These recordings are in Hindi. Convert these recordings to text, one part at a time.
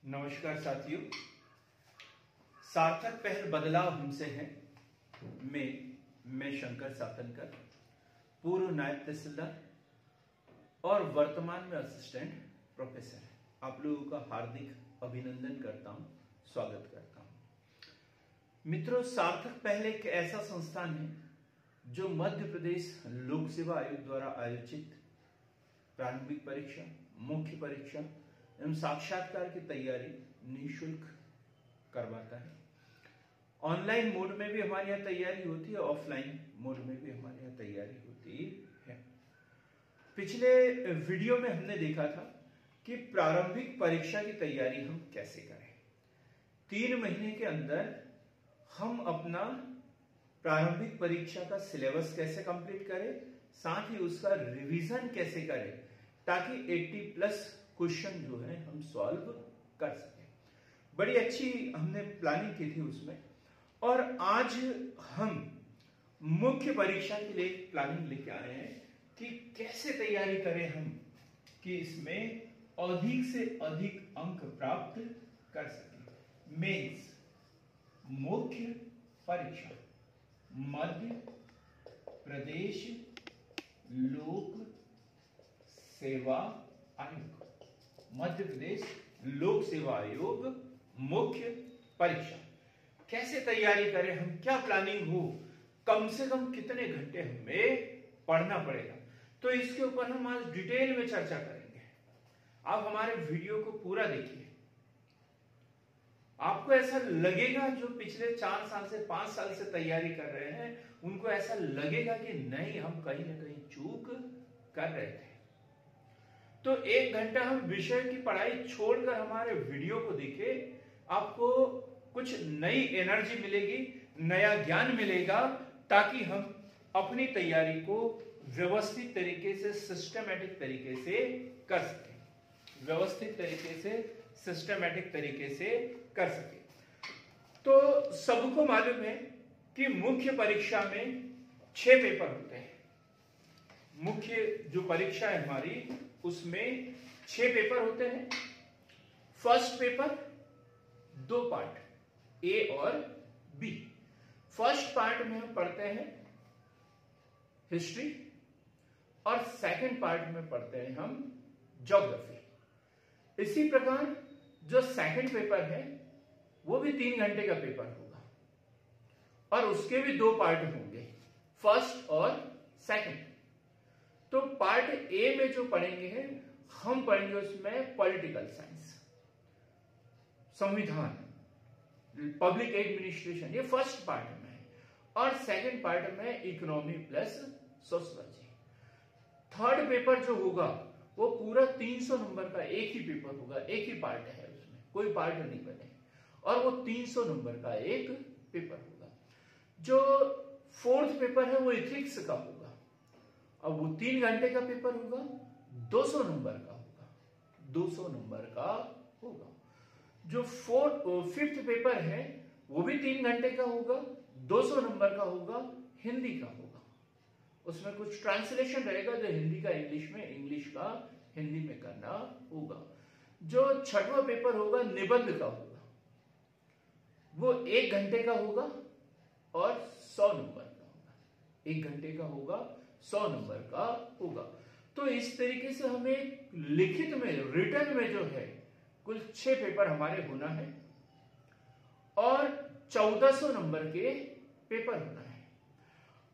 नमस्कार साथियों, सार्थक पहल बदलाव हमसे है। मैं शंकर सातनकर, पूर्व नायब तहसीलदार और वर्तमान में असिस्टेंट प्रोफेसर, आप लोगों का हार्दिक अभिनंदन करता हूं, स्वागत करता हूं। मित्रों, सार्थक पहल एक ऐसा संस्थान है जो मध्य प्रदेश लोक सेवा आयोग द्वारा आयोजित प्रारंभिक परीक्षा, मुख्य परीक्षा एवं साक्षात्कार की तैयारी निःशुल्क करवाता है। ऑनलाइन मोड में भी हमारे यहाँ तैयारी होती है, ऑफलाइन मोड में भी हमारे यहाँ तैयारी होती है। पिछले वीडियो में हमने देखा था कि प्रारंभिक परीक्षा की तैयारी हम कैसे करें। 3 महीने के अंदर हम अपना प्रारंभिक परीक्षा का सिलेबस कैसे कंप्लीट करें, साथ ही उसका रिवीजन कैसे करें ताकि 80+ क्वेश्चन जो है हम सॉल्व कर सकें। बड़ी अच्छी हमने प्लानिंग की थी उसमें, और आज हम मुख्य परीक्षा के लिए प्लानिंग लेके आ रहे हैं कि कैसे तैयारी करें हम कि इसमें अधिक से अधिक अंक प्राप्त कर सकें। मेंस मुख्य परीक्षा मध्य प्रदेश लोक सेवा आयोग, मध्य प्रदेश लोक सेवा आयोग मुख्य परीक्षा कैसे तैयारी करें हम, क्या प्लानिंग हो, कम से कम कितने घंटे हमें पढ़ना पड़ेगा, तो इसके ऊपर हम आज डिटेल में चर्चा करेंगे। आप हमारे वीडियो को पूरा देखिए। आपको ऐसा लगेगा जो पिछले 4 साल से 5 साल से तैयारी कर रहे हैं उनको ऐसा लगेगा कि नहीं, हम कहीं ना कहीं चूक कर रहे थे। तो 1 घंटा हम विषय की पढ़ाई छोड़कर हमारे वीडियो को देखें, आपको कुछ नई एनर्जी मिलेगी, नया ज्ञान मिलेगा, ताकि हम अपनी तैयारी को व्यवस्थित तरीके से, सिस्टमैटिक तरीके से कर सकें, व्यवस्थित तरीके से, सिस्टमैटिक तरीके से कर सकें। तो सबको मालूम है कि मुख्य परीक्षा में 6 पेपर होते हैं। मुख्य जो परीक्षा है हमारी उसमें 6 पेपर होते हैं। फर्स्ट पेपर 2 पार्ट, ए और बी। फर्स्ट पार्ट में हम पढ़ते हैं हिस्ट्री और सेकंड पार्ट में पढ़ते हैं हम ज्योग्राफी। इसी प्रकार जो सेकंड पेपर है वो भी 3 घंटे का पेपर होगा और उसके भी 2 पार्ट होंगे, फर्स्ट और सेकंड। तो पार्ट ए में जो पढ़ेंगे हम पढ़ेंगे उसमें पॉलिटिकल साइंस, संविधान, पब्लिक एडमिनिस्ट्रेशन, ये फर्स्ट पार्ट में है, और सेकंड पार्ट में economy plus sociology. Third paper जो होगा वो पूरा 300 नंबर का एक ही पेपर होगा, एक ही पार्ट है, उसमें कोई पार्ट नहीं बने, और वो 300 नंबर का एक पेपर होगा। जो फोर्थ पेपर है वो इथिक्स का होगा, अब वो 3 घंटे का पेपर होगा, 200 नंबर का होगा, 200 नंबर का होगा। जो फिफ्थ पेपर है वो भी 3 घंटे का होगा, 200 नंबर का होगा, हिंदी का होगा। उसमें कुछ ट्रांसलेशन रहेगा, जो हिंदी का इंग्लिश में, इंग्लिश का हिंदी में करना होगा। जो छठवां पेपर होगा निबंध का होगा, वो 1 घंटे का होगा और 100 नंबर का होगा, 1 घंटे का होगा, 100 नंबर का होगा। तो इस तरीके से हमें लिखित में, रिटन में जो है कुल 6 पेपर हमारे होना है और 1400 नंबर के पेपर होना है।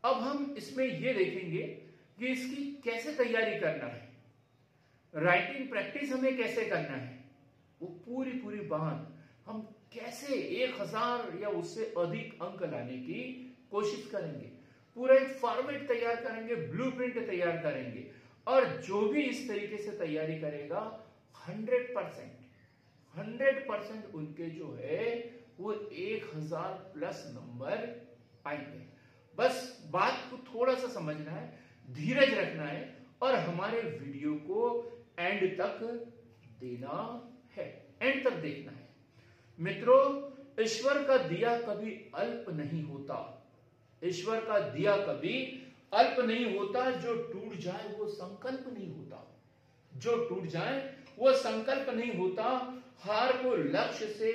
अब हम इसमें यह देखेंगे कि इसकी कैसे तैयारी करना है, राइटिंग प्रैक्टिस हमें कैसे करना है, वो पूरी बात हम कैसे 1000 या उससे अधिक अंक लाने की कोशिश करेंगे। पूरा एक फॉर्मेट तैयार करेंगे, ब्लूप्रिंट तैयार करेंगे, और जो भी इस तरीके से तैयारी करेगा 100% उनके जो है वो 1000+ नंबर पाएंगे। बस बात को थोड़ा सा समझना है, धीरज रखना है और हमारे वीडियो को एंड तक देना है, एंड तक देखना है। मित्रों, ईश्वर का दिया कभी अल्प नहीं होता, ईश्वर का दिया कभी अल्प नहीं होता, जो टूट जाए वो संकल्प नहीं होता, जो टूट जाए वो संकल्प नहीं होता। हार को लक्ष्य से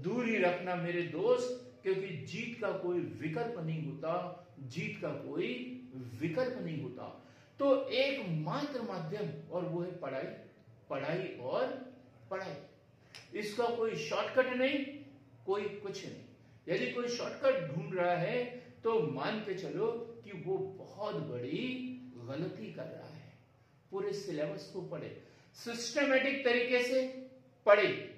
दूर ही रखना मेरे दोस्त, क्योंकि जीत का कोई विकल्प नहीं होता, जीत का कोई विकल्प नहीं होता। तो एकमात्र माध्यम और वो है पढ़ाई, पढ़ाई और पढ़ाई। इसका कोई शॉर्टकट नहीं, कोई कुछ नहीं। यदि कोई शॉर्टकट ढूंढ रहा है तो मान के चलो कि वो बहुत बड़ी गलती कर रहा है। पूरे सिलेबस को पढ़े, सिस्टमेटिक तरीके से पढ़े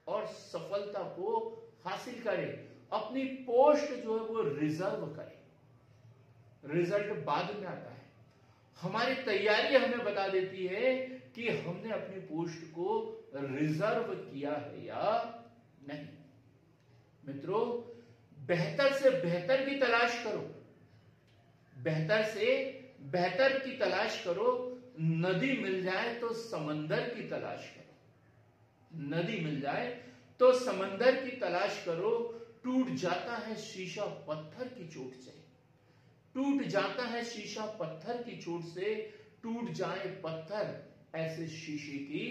और सफलता को हासिल करे। अपनी पोस्ट जो है वो रिजर्व करे, रिजल्ट बाद में आता है। हमारी तैयारी हमें बता देती है कि हमने अपनी पोस्ट को रिजर्व किया है या नहीं। मित्रों, बेहतर से बेहतर की तलाश करो, बेहतर से बेहतर की तलाश करो। नदी मिल जाए तो समंदर की तलाश करो, नदी मिल जाए तो समंदर की तलाश करो। टूट जाता है शीशा पत्थर की चोट से, टूट जाता है शीशा पत्थर की चोट से, टूट जाए पत्थर ऐसे शीशे की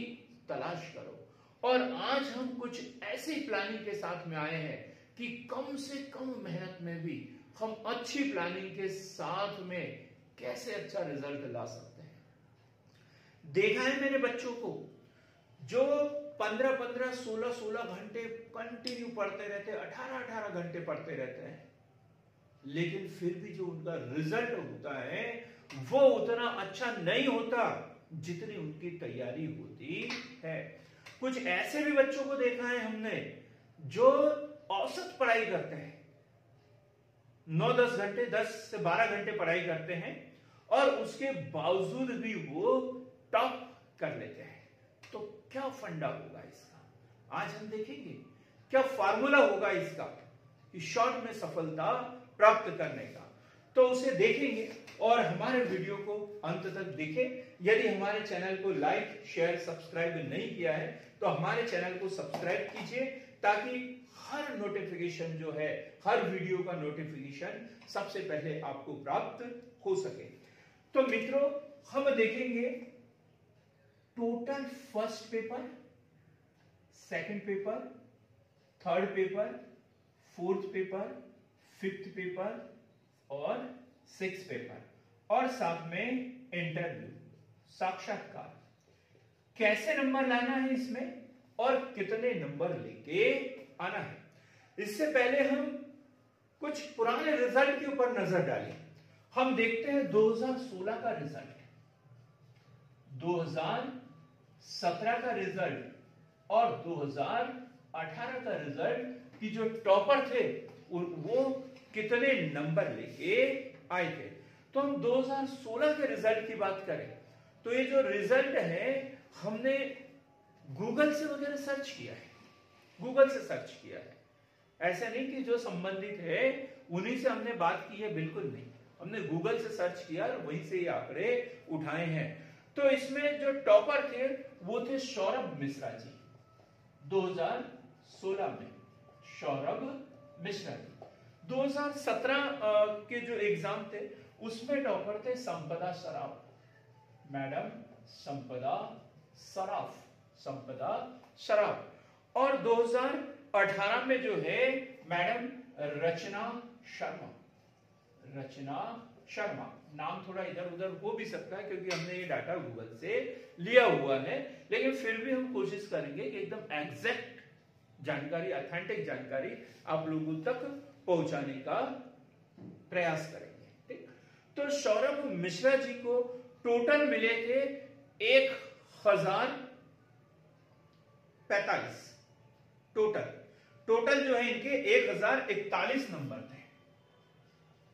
तलाश करो। और आज हम कुछ ऐसी प्लानिंग के साथ में आए हैं कि कम से कम मेहनत में भी हम अच्छी प्लानिंग के साथ में कैसे अच्छा रिजल्ट ला सकते हैं। देखा है मेरे बच्चों को जो 15-15, 16-16 घंटे कंटिन्यू पढ़ते रहते, 18-18 घंटे पढ़ते रहते हैं, लेकिन फिर भी जो उनका रिजल्ट होता है वो उतना अच्छा नहीं होता जितनी उनकी तैयारी होती है। कुछ ऐसे भी बच्चों को देखा है हमने जो औसत पढ़ाई करते हैं, 9-10 घंटे, 10 से 12 घंटे पढ़ाई करते हैं और उसके बावजूद भी वो टॉप कर लेते हैं। तो क्या फंडा होगा इसका, आज हम देखेंगे। क्या फार्मूला होगा इसका कि शॉर्ट में सफलता प्राप्त करने का, तो उसे देखेंगे। और हमारे वीडियो को अंत तक देखें। यदि हमारे चैनल को लाइक, शेयर, सब्सक्राइब नहीं किया है तो हमारे चैनल को सब्सक्राइब कीजिए, ताकि हर नोटिफिकेशन जो है, हर वीडियो का नोटिफिकेशन सबसे पहले आपको प्राप्त हो सके। तो मित्रों, हम देखेंगे total first paper, second paper, third paper, fourth paper, fifth paper और सिक्स्थ पेपर, और साथ में इंटरव्यू, साक्षात्कार। कैसे नंबर लाना है इसमें और कितने नंबर लेके आना है, इससे पहले हम कुछ पुराने रिजल्ट के ऊपर नजर डालें। हम देखते हैं 2016 का रिजल्ट, 2017 का रिजल्ट और 2018 का रिजल्ट की जो टॉपर थे वो कितने नंबर लेके आए थे। तो हम 2016 के रिजल्ट की बात करें तो ये जो रिजल्ट है हमने गूगल से वगैरह सर्च किया है, गूगल से सर्च किया है। ऐसा नहीं कि जो संबंधित है उन्हीं से हमने बात की है, बिल्कुल नहीं। हमने गूगल से सर्च किया और वहीं से ये आंकड़े उठाए हैं। तो इसमें जो टॉपर थे वो थे सौरभ मिश्रा जी, 2016 में सौरभ मिश्रा जी। 2017 के जो एग्जाम थे उसमें टॉपर थे संपदा सराफ, मैडम संपदा सराफ, संपदा सराफ। और 2018 में जो है मैडम रचना शर्मा, रचना शर्मा। नाम थोड़ा इधर उधर हो भी सकता है क्योंकि हमने ये डाटा गूगल से लिया हुआ है, लेकिन फिर भी हम कोशिश करेंगे कि एकदम एग्जैक्ट जानकारी, ऑथेंटिक जानकारी आप लोगों तक पहुंचाने का प्रयास करेंगे। ठीक, तो सौरभ मिश्रा जी को टोटल मिले थे 1045। टोटल जो है इनके 1041 नंबर थे।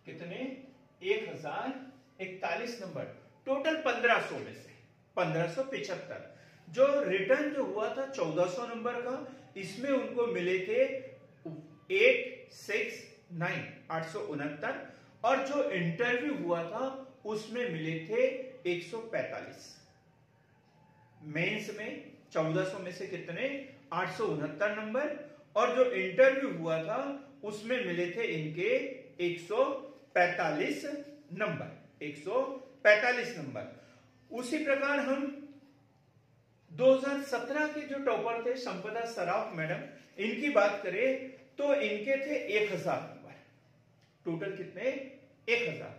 कितने? 1041 नंबर टोटल 1500 में से 1575। जो रिटर्न जो हुआ था 1400 नंबर का, इसमें उनको मिले थे 869 और जो इंटरव्यू हुआ था उसमें मिले थे 145। मेंस में 1400 में से कितने? 869 नंबर, और जो इंटरव्यू हुआ था उसमें मिले थे इनके 145 नंबर, 145 नंबर। उसी प्रकार हम 2017 के जो टॉपर थे संपदा सराफ मैडम, इनकी बात करें तो इनके थे 1000 नंबर। टोटल कितने? 1000।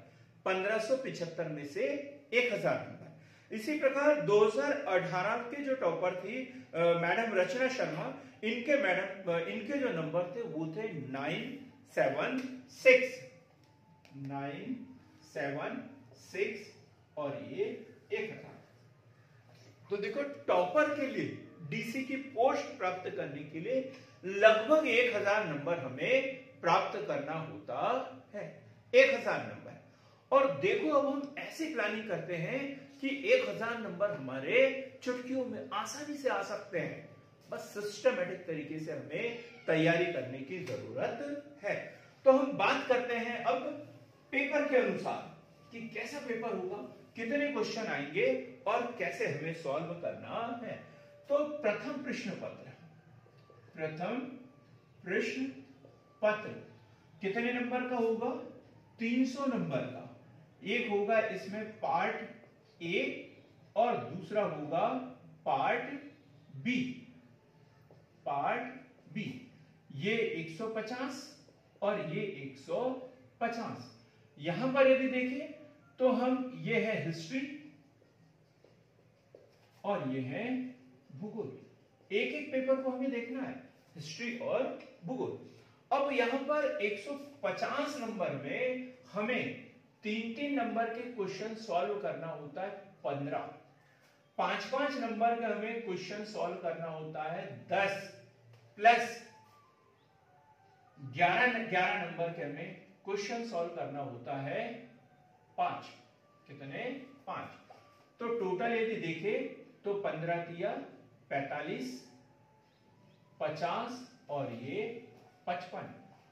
1575 में से 1000 नंबर। इसी प्रकार 2018 के जो टॉपर थी मैडम रचना शर्मा, इनके जो नंबर थे वो थे 976 और ये 1000। तो देखो टॉपर के लिए डीसी की पोस्ट प्राप्त करने के लिए लगभग 1000 नंबर हमें प्राप्त करना होता है। 1000 नंबर। और देखो अब हम ऐसी प्लानिंग करते हैं कि 1000 नंबर हमारे चुटकियों में आसानी से आ सकते हैं। बस सिस्टमेटिक तरीके से हमें तैयारी करने की जरूरत है। तो हम बात करते हैं अब पेपर के अनुसार कि कैसा पेपर होगा, कितने क्वेश्चन आएंगे और कैसे हमें सॉल्व करना है। तो प्रथम प्रश्न पत्र कितने नंबर का होगा? 300 नंबर का। एक होगा इसमें पार्ट ए और दूसरा होगा पार्ट बी। ये 150 और ये 150। यहां पर यदि देखें तो हम ये है हिस्ट्री और ये है भूगोल। एक एक पेपर को हमें देखना है, हिस्ट्री और भूगोल। अब यहां पर 150 नंबर में हमें 3-3 नंबर के क्वेश्चन सॉल्व करना होता है 15। 5-5 नंबर का हमें क्वेश्चन सॉल्व करना होता है 10 प्लस 11 नंबर के हमें क्वेश्चन सॉल्व करना होता है 5। कितने? 5। तो टोटल यदि देखें तो 15 तिया 45, 50 और ये 55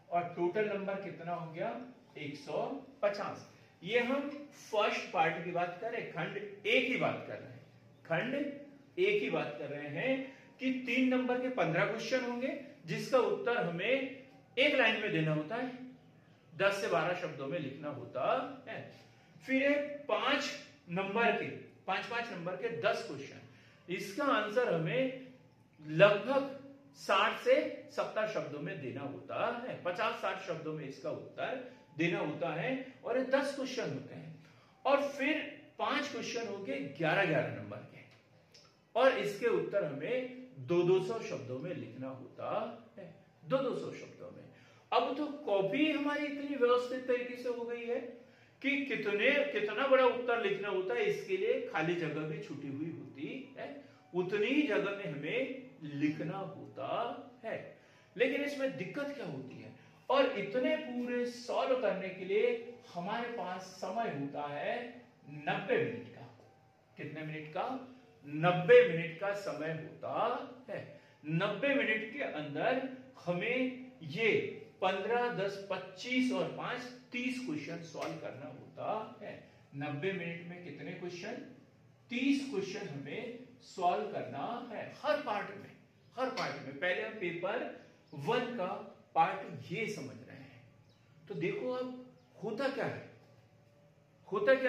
और टोटल नंबर कितना हो गया? 150। ये हम फर्स्ट पार्ट की बात कर रहे हैं, खंड ए की बात कर रहे हैं। खंड ए की बात कर रहे हैं कि 3 नंबर के 15 क्वेश्चन होंगे जिसका उत्तर हमें एक लाइन में देना होता है, 10 से 12 शब्दों में लिखना होता है। फिर 5 नंबर के 5-5 नंबर के 10 क्वेश्चन, इसका आंसर हमें लगभग 60 से 70 शब्दों में देना होता है। 50-60 शब्दों में इसका उत्तर देना होता है और ये 10 क्वेश्चन होते हैं। और फिर 5 क्वेश्चन होंगे 11-11 नंबर के और इसके उत्तर हमें 200 शब्दों में लिखना होता है। 200 शब्दों में। अब तो कॉपी हमारी इतनी व्यवस्थित तरीके से हो गई है कि कितना बड़ा उत्तर लिखना होता है, इसके लिए खाली जगह भी छुटी हुई होती है। उतनी ही जगह में हमें लिखना होता है। लेकिन इसमें दिक्कत क्या होती है? और इतने पूरे सॉल्व करने के लिए हमारे पास समय होता है 90 मिनट का। कितने मिनट का? 90 मिनट का समय होता है। 90 मिनट के अंदर हमें ये 15, 10, 25 और 5 30 क्वेश्चन सॉल्व करना होता है। 90 मिनट में कितने क्वेश्चन? 30 क्वेश्चन हमें सॉल्व करना है हर पार्ट में। पहले हम पेपर 1 का पार्ट ये समझ रहे हैं। तो देखो अब होता क्या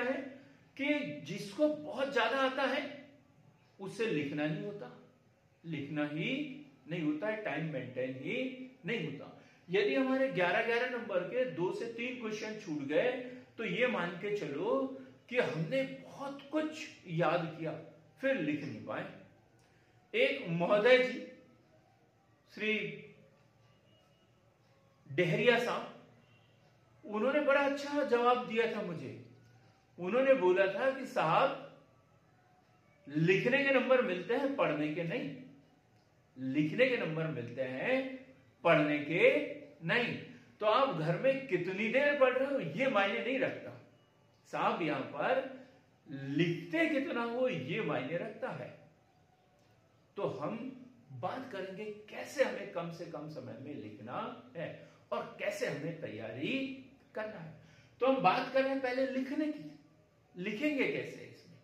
है कि जिसको बहुत ज्यादा आता है उसे लिखना ही नहीं होता है, टाइम मेंटेन ही नहीं होता। यदि हमारे 11-11 नंबर के 2 से 3 क्वेश्चन छूट गए तो ये मान के चलो कि हमने बहुत कुछ याद किया फिर लिख नहीं पाए। एक महोदय जी श्री डेहरिया साहब, उन्होंने बड़ा अच्छा जवाब दिया था मुझे। उन्होंने बोला था कि साहब लिखने के नंबर मिलते हैं, पढ़ने के नहीं। लिखने के नंबर मिलते हैं, पढ़ने के नहीं। तो आप घर में कितनी देर पढ़ रहे हो ये मायने नहीं रखता साहब, यहां पर लिखते कितना हो ये मायने रखता है। तो हम बात करेंगे कैसे हमें कम से कम समय में लिखना है और कैसे हमें तैयारी करना है। तो हम बात कर रहे हैं पहले लिखने की। लिखेंगे कैसे इसमें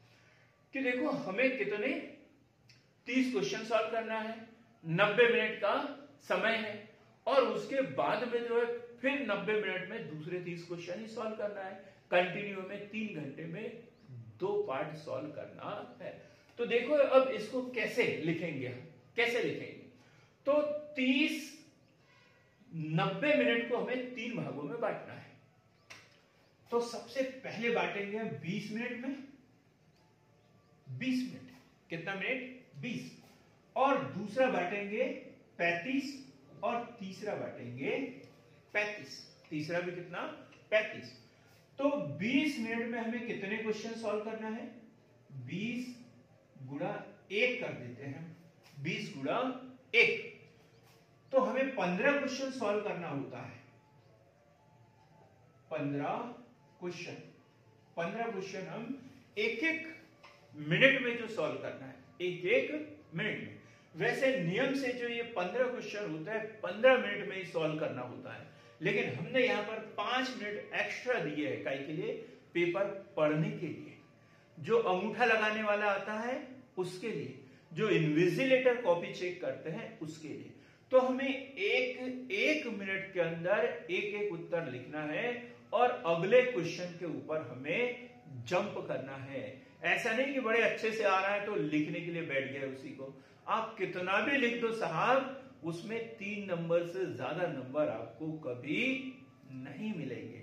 कि देखो हमें कितने 30 क्वेश्चन सॉल्व करना है, 90 मिनट का समय है और उसके बाद में जो है फिर 90 मिनट में दूसरे 30 क्वेश्चन ही सॉल्व करना है। कंटिन्यू में 3 घंटे में 2 पार्ट सॉल्व करना है। तो तो देखो अब इसको कैसे लिखेंगे, कैसे लिखेंगे, तो 90 मिनट को हमें 3 भागों में बांटना है। तो सबसे पहले बांटेंगे हम 20 मिनट में, 20 मिनट, कितना मिनट, 20, और दूसरा बांटेंगे 35, और तीसरा बांटेंगे 35, तीसरा भी कितना, 35। तो 20 मिनट में हमें कितने क्वेश्चन सॉल्व करना है, 20 गुणा 1 कर देते हैं, 20 गुणा 1, तो हमें 15 क्वेश्चन सॉल्व करना होता है, 15 क्वेश्चन, 15 क्वेश्चन हम एक एक मिनट में जो सॉल्व करना है, एक एक मिनट में। वैसे नियम से जो ये 15 क्वेश्चन होता है 15 मिनट में ही सॉल्व करना होता है, लेकिन हमने यहाँ पर 5 मिनट एक्स्ट्रा दिए है, काहे के लिए, पेपर पढ़ने के लिए, जो अंगूठा लगाने वाला आता है उसके लिए, जो इन्विजिलेटर कॉपी चेक करते हैं उसके लिए। तो हमें एक मिनट के अंदर एक एक उत्तर लिखना है और अगले क्वेश्चन के ऊपर हमें जंप करना है। ऐसा नहीं कि बड़े अच्छे से आ रहा है तो लिखने के लिए बैठ गए उसी को, आप कितना भी लिख दो साहब, उसमें 3 नंबर से ज्यादा नंबर आपको कभी नहीं मिलेंगे।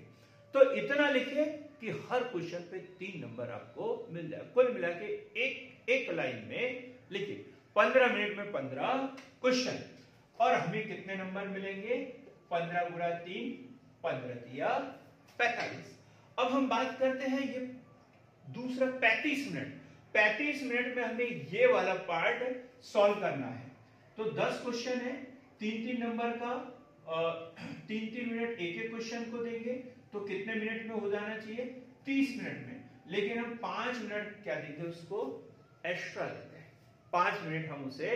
तो इतना लिखे कि हर क्वेश्चन पे 3 नंबर आपको मिल जाए। कुल मिला के एक लाइन में लिखिए 15 मिनट में 15 क्वेश्चन, और हमें कितने नंबर मिलेंगे, 15 गुणा 3, 15 तिया 45। अब हम बात करते हैं ये दूसरा 35 मिनट। 35 मिनट में हमें ये वाला पार्ट सॉल्व करना है। तो 10 क्वेश्चन है, 3-3 नंबर का, 3-3 मिनट एक एक क्वेश्चन को देंगे, तो कितने मिनट में हो जाना चाहिए, 30 मिनट में। लेकिन हम 5 मिनट क्या देंगे, उसको एक्स्ट्रा देते हैं, 5 मिनट हम उसे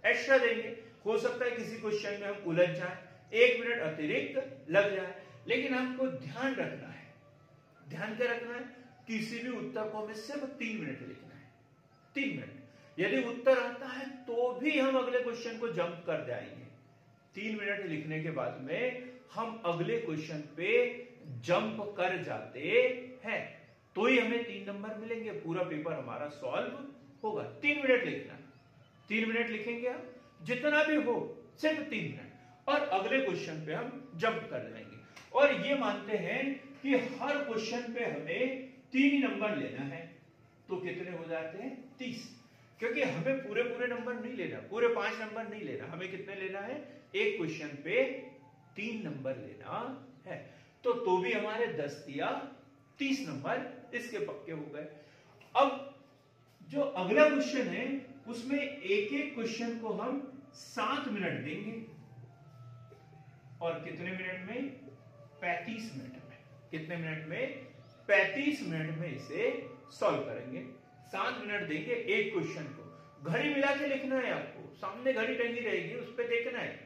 एक्स्ट्रा देंगे। हो सकता है किसी क्वेश्चन में हम उलझ जाए, 1 मिनट अतिरिक्त लग जाए, लेकिन आपको ध्यान रखना है, ध्यान क्या रखना है, किसी भी उत्तर को हमें सिर्फ 3 मिनट लिखना है, 3 मिनट। यदि उत्तर आता है तो भी हम अगले क्वेश्चन को जंप कर जाएंगे, 3 मिनट लिखने के बाद में हम अगले क्वेश्चन पे जंप कर जाते हैं, तो ही हमें 3 नंबर मिलेंगे, पूरा पेपर हमारा सॉल्व होगा। 3 मिनट लिखना, 3 मिनट लिखेंगे आप, जितना भी हो सिर्फ 3 मिनट, और अगले क्वेश्चन पे हम जंप कर जाएंगे। और ये मानते हैं कि हर क्वेश्चन पे हमें 3 ही नंबर लेना है, तो कितने हो जाते हैं, 30। क्योंकि हमें पूरे नंबर नहीं लेना, पूरे 5 नंबर नहीं लेना, हमें कितने लेना है, एक क्वेश्चन पे 3 नंबर लेना है। तो भी हमारे 10 या 30 नंबर इसके पक्के हो गए। अब जो अगला क्वेश्चन है उसमें एक एक क्वेश्चन को हम 7 मिनट देंगे, और कितने मिनट में, 35 मिनट में। कितने मिनट में, 35 मिनट में इसे सॉल्व करेंगे। 7 मिनट देंगे एक क्वेश्चन को, घड़ी मिला के लिखना है आपको, सामने घड़ी टंगी रहेगी उस पर देखना है।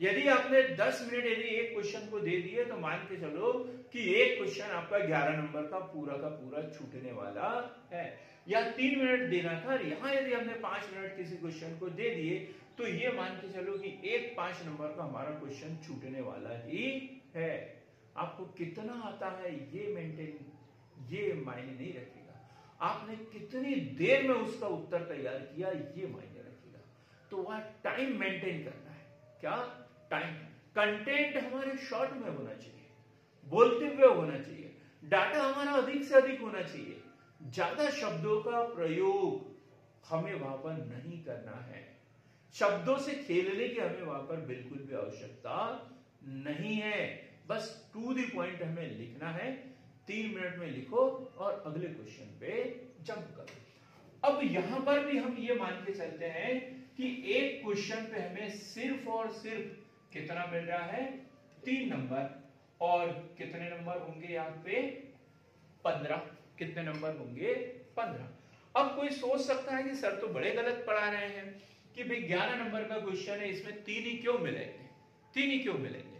यदि आपने 10 मिनट यदि एक क्वेश्चन को दे दिए तो मान के चलो कि एक क्वेश्चन आपका 11 नंबर का पूरा छूटने वाला है। या 3 मिनट देना था, यहां यदि हमने 5 मिनट किसी क्वेश्चन को दे दिए तो ये मान के चलो कि एक 5 नंबर का हमारा क्वेश्चन छूटने वाला ही है। आपको कितना आता है ये मेंटेन, ये मायने नहीं रखेगा, आपने कितनी देर में उसका उत्तर तैयार किया ये मायने रखेगा। तो वह टाइम मेंटेन करना है, क्या टाइम। कंटेंट हमारे शॉर्ट में होना चाहिए, बोलते हुए होना चाहिए, डाटा हमारा अधिक से अधिक होना चाहिए, ज्यादा शब्दों का प्रयोग हमें वहां पर नहीं करना है, शब्दों से खेलने की हमें वहां पर बिल्कुल भी आवश्यकता नहीं है। बस टू द पॉइंट हमें लिखना है, 3 मिनट में लिखो और अगले क्वेश्चन पे जंप करो। अब यहां पर भी हम ये मान के चलते हैं कि एक क्वेश्चन पे हमें सिर्फ और सिर्फ कितना मिल रहा है, 3 नंबर, और कितने नंबर होंगे यहाँ पे, 15। कितने नंबर होंगे, 15। अब कोई सोच सकता है कि सर तो बड़े गलत पढ़ा रहे हैं कि भाई 11 नंबर का क्वेश्चन है, इसमें 3 ही क्यों मिलेंगे, 3 ही क्यों मिलेंगे।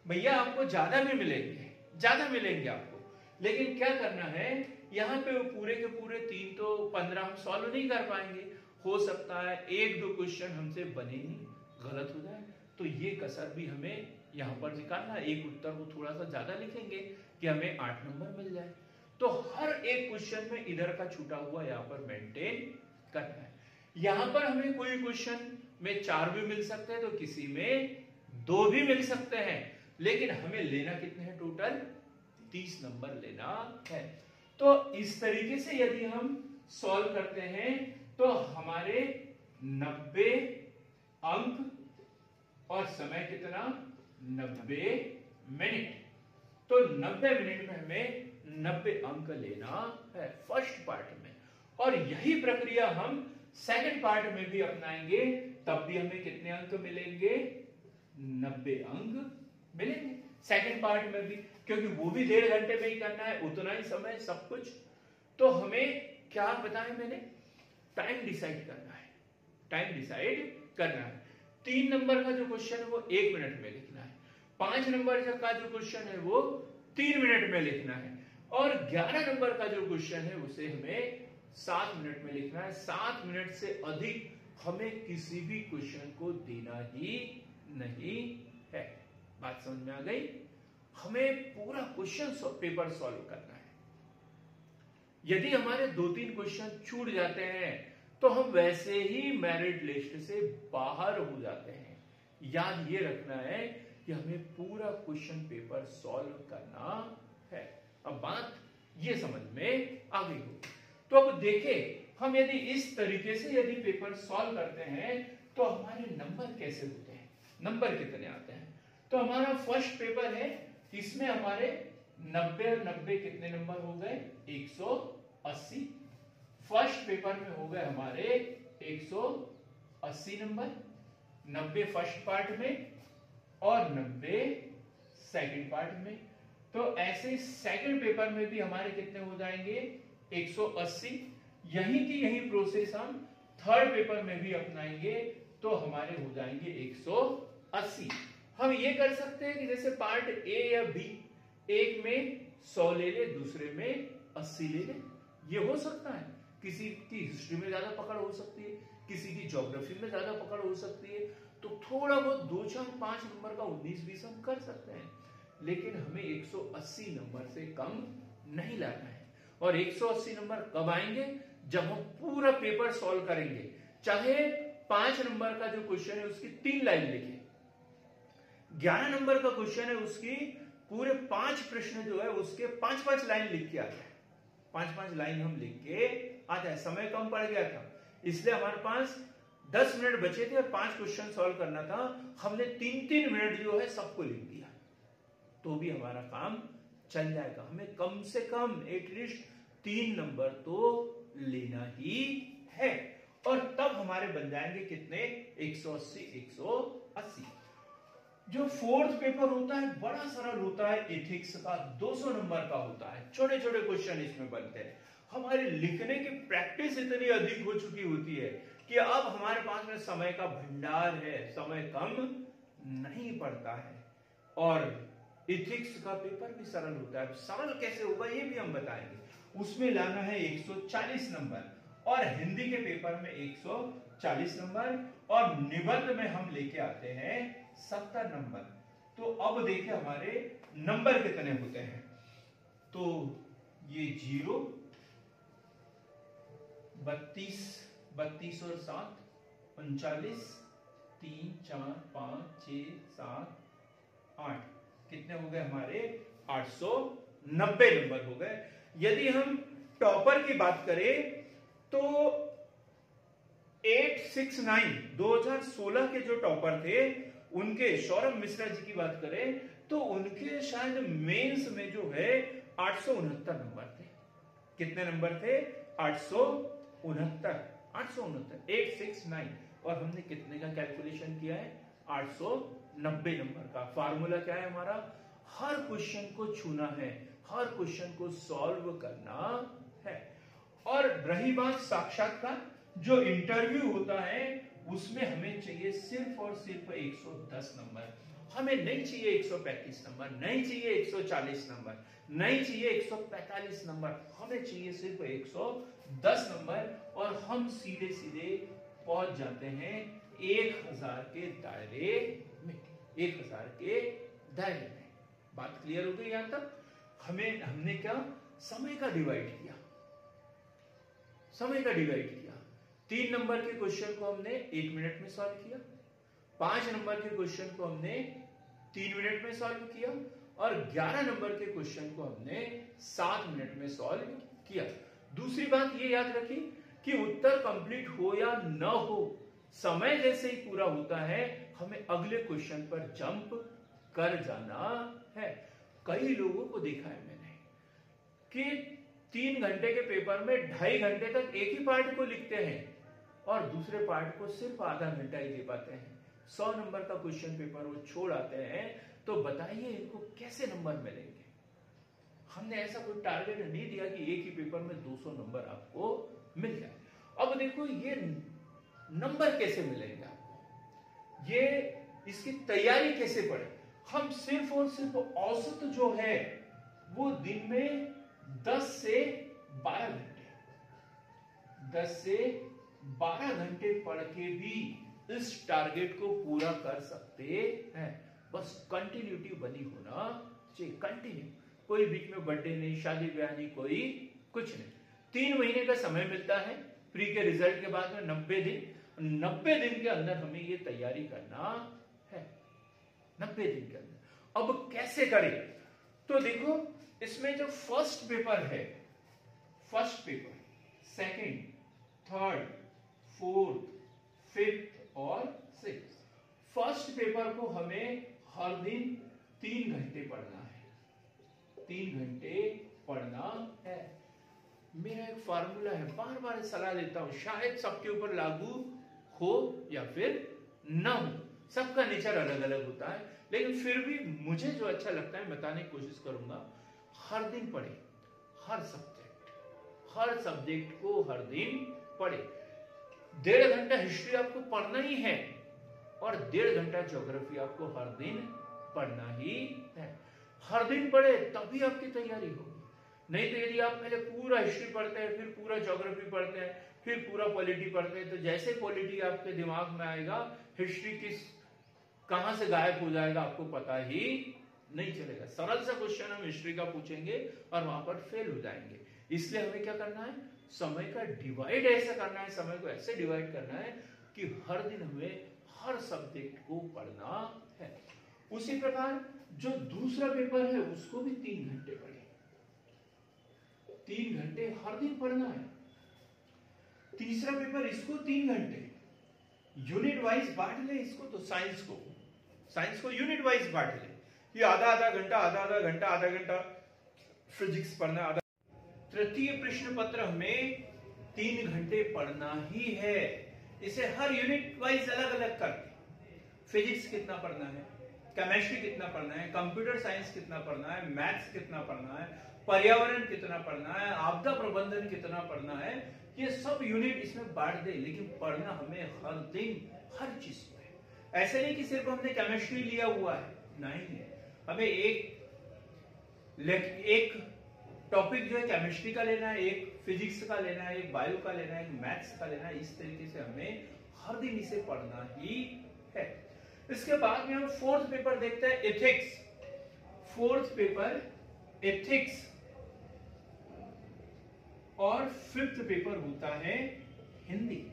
भैया आपको ज्यादा भी मिलेंगे, ज्यादा मिलेंगे आपको, लेकिन क्या करना है, यहाँ पे पूरे के पूरे 3 तो 15 हम सॉल्व नहीं कर पाएंगे। हो सकता है 1-2 क्वेश्चन हमसे बने ही गलत हो जाए, तो ये कसर भी हमें यहाँ पर निकालना है। एक उत्तर को थोड़ा सा ज्यादा लिखेंगे कि हमें 8 नंबर मिल जाए। तो हर एक क्वेश्चन में इधर का छूटा हुआ यहाँ पर मेंटेन करना है। यहां पर हमें कोई क्वेश्चन में 4 भी मिल सकते हैं तो किसी में 2 भी मिल सकते हैं, लेकिन हमें लेना कितने हैं टोटल? 30 नंबर लेना है। तो इस तरीके से यदि हम सॉल्व करते हैं तो हमारे 90 अंक और समय कितना? 90 मिनट। तो 90 मिनट में हमें 90 अंक लेना है फर्स्ट पार्ट में, और यही प्रक्रिया हम सेकंड पार्ट में भी अपनाएंगे, तब भी हमें कितने अंक मिलेंगे? 90 अंक मिलेंगे सेकंड पार्ट में भी, क्योंकि वो भी 1.5 घंटे में ही करना है, उतना ही समय सब कुछ। तो हमें क्या बताया मैंने? टाइम डिसाइड करना है, टाइम डिसाइड करना है। 3 नंबर का जो क्वेश्चन है वो 1 मिनट में लिखना है, 5 नंबर का जो क्वेश्चन है वो 3 मिनट में लिखना है, और 11 नंबर का जो क्वेश्चन है उसे हमें 7 मिनट में लिखना है। 7 मिनट से अधिक हमें किसी भी क्वेश्चन को देना ही नहीं है। बात समझ में आ गई? हमें पूरा क्वेश्चन पेपर सॉल्व करना है। यदि हमारे 2-3 क्वेश्चन छूट जाते हैं तो हम वैसे ही मेरिट लिस्ट से बाहर हो जाते हैं। याद ये रखना है कि हमें पूरा क्वेश्चन पेपर सॉल्व करना है। अब बात ये समझ में आ गई हो तो अब देखें, हम यदि इस तरीके से यदि पेपर सॉल्व करते हैं तो हमारे नंबर कैसे होते हैं, नंबर कितने आते हैं? तो हमारा फर्स्ट पेपर है, इसमें हमारे 90 और 90 कितने नंबर हो गए? 180। फर्स्ट पेपर में हो गए हमारे 180 नंबर, 90 फर्स्ट पार्ट में और 90 सेकंड पार्ट में। तो ऐसे सेकंड पेपर में भी हमारे कितने हो जाएंगे? 180। यही की यही प्रोसेस हम थर्ड पेपर में भी अपनाएंगे तो हमारे हो जाएंगे 180। हम ये कर सकते हैं कि जैसे पार्ट ए या बी, एक में 100 ले ले, दूसरे में 80 ले ले, ये हो सकता है। किसी की हिस्ट्री में ज्यादा पकड़ हो सकती है, किसी की ज्योग्राफी में ज्यादा पकड़ हो सकती है, तो थोड़ा बहुत 2, 4, 5 नंबर का 19-20 हम कर सकते हैं, लेकिन हमें 180 नंबर से कम नहीं लाना है। और 180 नंबर कब आएंगे? जब हम पूरा पेपर सॉल्व करेंगे। चाहे 5 नंबर का जो क्वेश्चन है उसकी 3 लाइन लिखे, 11 नंबर का क्वेश्चन है उसकी पूरे 5 प्रश्न जो है उसके 5-5 लाइन लिख के आता है। 5-5 लाइन हम लिख के आता है। समय कम पड़ गया था इसलिए हमारे पास 10 मिनट बचे थे और 5 क्वेश्चन सॉल्व करना था, हमने 3-3 मिनट जो है सबको लिख दिया, तो भी हमारा काम चल जाएगा। हमें कम से कम एटलीस्ट 3 नंबर तो लेना ही है, और तब हमारे बन जाएंगे कितने? 180, 180। जो फोर्थ पेपर होता है बड़ा सरल होता है, एथिक्स का 200 नंबर का होता है। छोटे छोटे क्वेश्चन इसमें बनते हैं। हमारे लिखने की प्रैक्टिस इतनी अधिक हो चुकी होती है कि अब हमारे पास में समय का भंडार है, समय कम नहीं पड़ता है। और एथिक्स का पेपर भी सरल होता है। सरल कैसे होगा ये भी हम बताएंगे। उसमें लाना है 140 नंबर, और हिंदी के पेपर में 140 नंबर, और निबंध में हम लेके आते हैं 70 नंबर। तो अब देखिए हमारे नंबर कितने होते हैं। तो ये 0, 32, 32 और 7, 39, 3, 4, 5, 6, 7, 8, कितने हो गए हमारे? 890 नंबर हो गए। यदि हम टॉपर की बात करें तो 869 2016 के जो टॉपर थे उनके, सौरभ मिश्रा जी की बात करें तो उनके शायद मेंस में जो है 869 नंबर थे। कितने नंबर थे? 869, 869। और हमने कितने का कैलकुलेशन किया है? 890 नंबर का। फार्मूला क्या है हमारा? हर क्वेश्चन को छूना है, हर क्वेश्चन को सॉल्व करना है। और रही बात साक्षात्कार, जो इंटरव्यू होता है उसमें हमें चाहिए सिर्फ और सिर्फ 110 नंबर। हमें नहीं चाहिए 135 नंबर, नहीं चाहिए 140 नंबर, नहीं चाहिए 145 नंबर, हमें चाहिए सिर्फ 110 नंबर। और हम सीधे सीधे पहुंच जाते हैं 1000 के दायरे में, 1000 के दायरे में। बात क्लियर हो गई यहां तक? हमने क्या समय का डिवाइड किया, समय का डिवाइड किया। 3 नंबर के क्वेश्चन को हमने 1 मिनट में सॉल्व किया, 5 नंबर के क्वेश्चन को हमने 3 मिनट में सॉल्व किया और 11 नंबर के क्वेश्चन को हमने 7 मिनट में सॉल्व किया। दूसरी बात ये याद रखिए कि उत्तर कंप्लीट हो या न हो, समय जैसे ही पूरा होता है हमें अगले क्वेश्चन पर जंप कर जाना है। कई लोगों को देखा है मैंने कि 3 घंटे के पेपर में 2.5 घंटे तक एक ही पार्ट को लिखते हैं और दूसरे पार्ट को सिर्फ आधा घंटा ही दे पाते हैं। 100 नंबर का क्वेश्चन पेपर वो छोड़ आते हैं, तो बताइए इनको कैसे नंबर मिलेंगे। हमने ऐसा कोई टारगेट नहीं दिया कि एक ही पेपर में 200 नंबर आपको मिल जाए। अब देखो ये नंबर कैसे मिलेंगे आपको, ये इसकी तैयारी कैसे पड़े। हम सिर्फ और सिर्फ औसत जो है वो दिन में 10 से 12 घंटे 10 से 12 घंटे पढ़ के भी इस टारगेट को पूरा कर सकते हैं। बस कंटिन्यूटी बनी होना चाहिए, कंटिन्यू, कोई बीच में बर्थडे नहीं, शादी ब्याह नहीं, कोई कुछ नहीं। 3 महीने का समय मिलता है प्री के रिजल्ट के बाद में, 90 दिन। 90 दिन के अंदर हमें ये तैयारी करना है, 90 दिन के अंदर। अब कैसे करें, तो देखो इसमें जो फर्स्ट पेपर है, first paper, second, third, fourth, fifth और सिक्स्थ, फर्स्ट पेपर को हमें हर दिन 3 घंटे पढ़ना है, 3 घंटे पढ़ना है। मेरा एक फार्मूला है, बार बार सलाह देता हूं, शायद सबके ऊपर लागू हो या फिर ना हो, सबका नेचर अलग अलग होता है, लेकिन फिर भी मुझे जो अच्छा लगता है बताने की कोशिश करूंगा। हर दिन पढ़े, हर सब्जेक्ट को हर दिन पढ़े। 1.5 घंटा हिस्ट्री आपको पढ़ना ही है और 1.5 घंटा ज्योग्राफी आपको हर दिन पढ़ना ही है। हर दिन पढ़े तभी आपकी तैयारी होगी, नहीं तो यदि आप पहले पूरा हिस्ट्री पढ़ते हैं, फिर पूरा ज्योग्राफी पढ़ते हैं, फिर पूरा पॉलिटी पढ़ते हैं, तो जैसे पॉलिटी आपके दिमाग में आएगा, हिस्ट्री कहां से गायब हो जाएगा आपको पता ही नहीं चलेगा। सरल सा क्वेश्चन हम हिस्ट्री का पूछेंगे और वहां पर फेल हो जाएंगे। इसलिए हमें क्या करना है, समय का डिवाइड ऐसा करना है, समय को ऐसे डिवाइड करना है कि हर दिन हमें हर सब्जेक्ट को पढ़ना है। उसी प्रकार जो दूसरा पेपर है उसको भी 3 घंटे पढ़े, 3 घंटे हर दिन पढ़ना है। तीसरा पेपर इसको 3 घंटे, यूनिट वाइज बांट ले इसको, तो साइंस को यूनिट वाइज बांट ले, ये आधा घंटा फिजिक्स पढ़ना, आधा। तृतीय प्रश्न पत्र हमें 3 घंटे पढ़ना ही है। इसे हर यूनिट वाइज अलग अलग करके, फिजिक्स कितना पढ़ना है, केमिस्ट्री कितना पढ़ना है, कंप्यूटर साइंस कितना पढ़ना है, मैथ्स कितना पढ़ना है, पर्यावरण कितना पढ़ना है, आपदा प्रबंधन कितना पढ़ना है, ये सब यूनिट इसमें बांट दे। लेकिन पढ़ना हमें हर दिन हर चीज को है। ऐसे नहीं कि सिर्फ हमने केमिस्ट्री लिया हुआ है, नहीं, हमें एक टॉपिक जो है केमिस्ट्री का लेना है, एक फिजिक्स का लेना है, एक बायो का लेना है, एक मैथ्स का लेना है। इस तरीके से हमें हर दिन इसे पढ़ना ही है। इसके बाद में हम फोर्थ पेपर देखते हैं, एथिक्स। फोर्थ पेपर एथिक्स और फिफ्थ पेपर होता है हिंदी।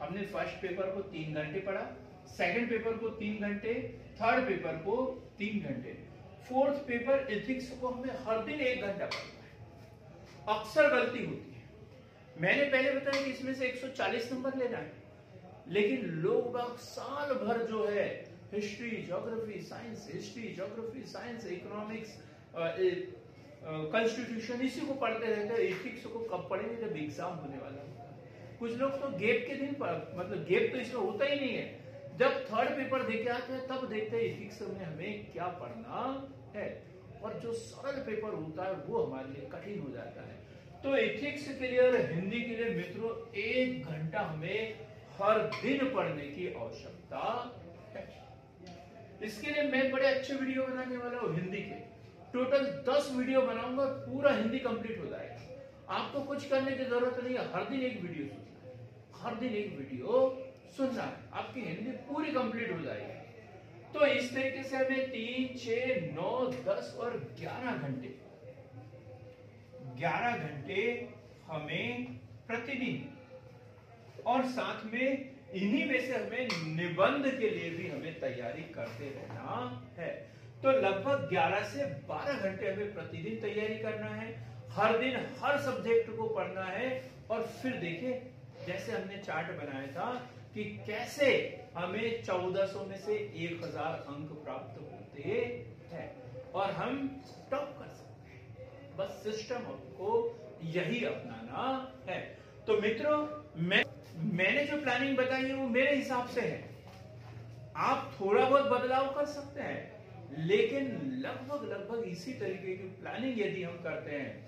हमने फर्स्ट पेपर को 3 घंटे पढ़ा, सेकंड पेपर को 3 घंटे, थर्ड पेपर को 3 घंटे, फोर्थ पेपर एथिक्स को हमें हर दिन 1 घंटा पढ़ना है। अक्सर गलती होती है, मैंने पहले बताया कि इसमें से 140 नंबर लेना है, लेकिन लोग साल भर जो है history geography science, history geography science, economics, constitution, इसी को पढ़ते रहते हैं। एथिक्स को कब पढ़ेंगे, जब एग्जाम होने वाला होता है। कुछ लोग तो गेप के दिन मतलब गेप तो इसमें होता ही नहीं है, जब थर्ड पेपर देके आते हैं तब देखते हैं एथिक्स में हमें क्या पढ़ना है, और जो सरल पेपर होता है वो हमारे लिए कठिन हो जाता है। तो एथिक्स के लिए और हिंदी के लिए मित्रों 1 घंटा हमें हर दिन पढ़ने की आवश्यकता है। इसके लिए मैं बड़े अच्छे वीडियो बनाने वाला हूं हिंदी के, टोटल 10 वीडियो बनाऊंगा, पूरा हिंदी कंप्लीट हो जाएगा। आपको कुछ करने की जरूरत नहीं है, हर दिन एक वीडियो सुनना है, हर दिन एक वीडियो सुनना है, आपकी हिंदी पूरी कंप्लीट हो जाएगी। तो इस तरीके से हमें 3, 6, 9, 10 और 11 घंटे, 11 घंटे हमें प्रतिदिन और साथ में इन्हीं में से हमें निबंध के लिए भी हमें तैयारी करते रहना है। तो लगभग 11 से 12 घंटे हमें प्रतिदिन तैयारी करना है, हर दिन हर सब्जेक्ट को पढ़ना है। और फिर देखिए जैसे हमने चार्ट बनाया था कि कैसे हमें 1400 में से 1000 अंक प्राप्त होते हैं और हम टॉप कर सकते हैं। बस सिस्टम आपको यही अपनाना है। तो मित्रों, मैंने जो प्लानिंग बताई है वो मेरे हिसाब से है। आप थोड़ा बहुत बदलाव कर सकते हैं, लेकिन लगभग इसी तरीके की प्लानिंग यदि हम करते हैं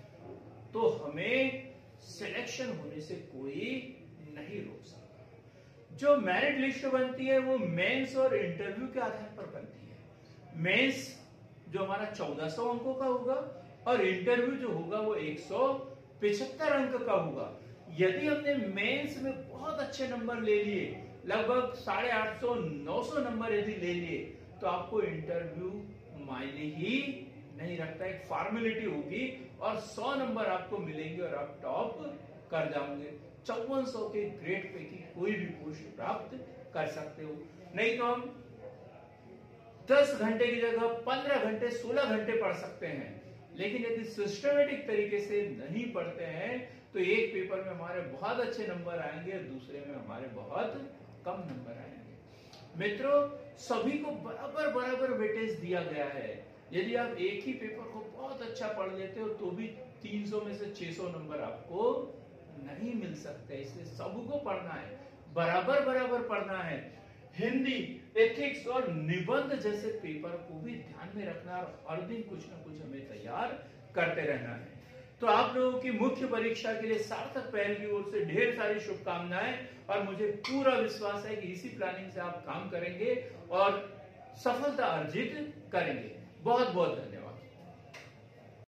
तो हमें सिलेक्शन होने से कोई नहीं रोक सकता। जो मेरिट लिस्ट बनती है वो मेंस और इंटरव्यू के आधार पर बनती है। मेंस जो हमारा 1400 अंकों का होगा और इंटरव्यू जो होगा वो 175 अंक का होगा। यदि हमने मेंस में बहुत अच्छे नंबर ले लिए, लगभग 850 900 नंबर यदि ले लिए, तो आपको इंटरव्यू मायने ही नहीं रखता, एक फॉर्मेलिटी होगी और 100 नंबर आपको मिलेंगे और आप टॉप कर जाओगे। 5400 के ग्रेड पे की कोई भी पोस्ट प्राप्त कर सकते हो। नहीं तो हम 10 घंटे की जगह 15 घंटे 16 घंटे पढ़ सकते हैं, लेकिन यदि सिस्टमेटिक तरीके से नहीं पढ़ते हैं तो एक पेपर में हमारे बहुत अच्छे नंबर आएंगे, दूसरे में हमारे बहुत कम नंबर आएंगे। मित्रों, सभी को बराबर वेटेज दिया गया है। यदि आप एक ही पेपर को बहुत अच्छा पढ़ लेते हो तो भी 300 में से 600 नंबर आपको नहीं मिल सकते। इसलिए सबको पढ़ना है, बराबर पढ़ना है। हिंदी, एथिक्स और निबंध जैसे पेपर को भी ध्यान में रखना और हर दिन कुछ ना कुछ हमें तैयार करते रहना है। तो आप लोगों की मुख्य परीक्षा के लिए सार्थक पहल की ओर से ढेर सारी शुभकामनाएं और मुझे पूरा विश्वास है कि इसी प्लानिंग से आप काम करेंगे और सफलता अर्जित करेंगे। बहुत बहुत धन्यवाद।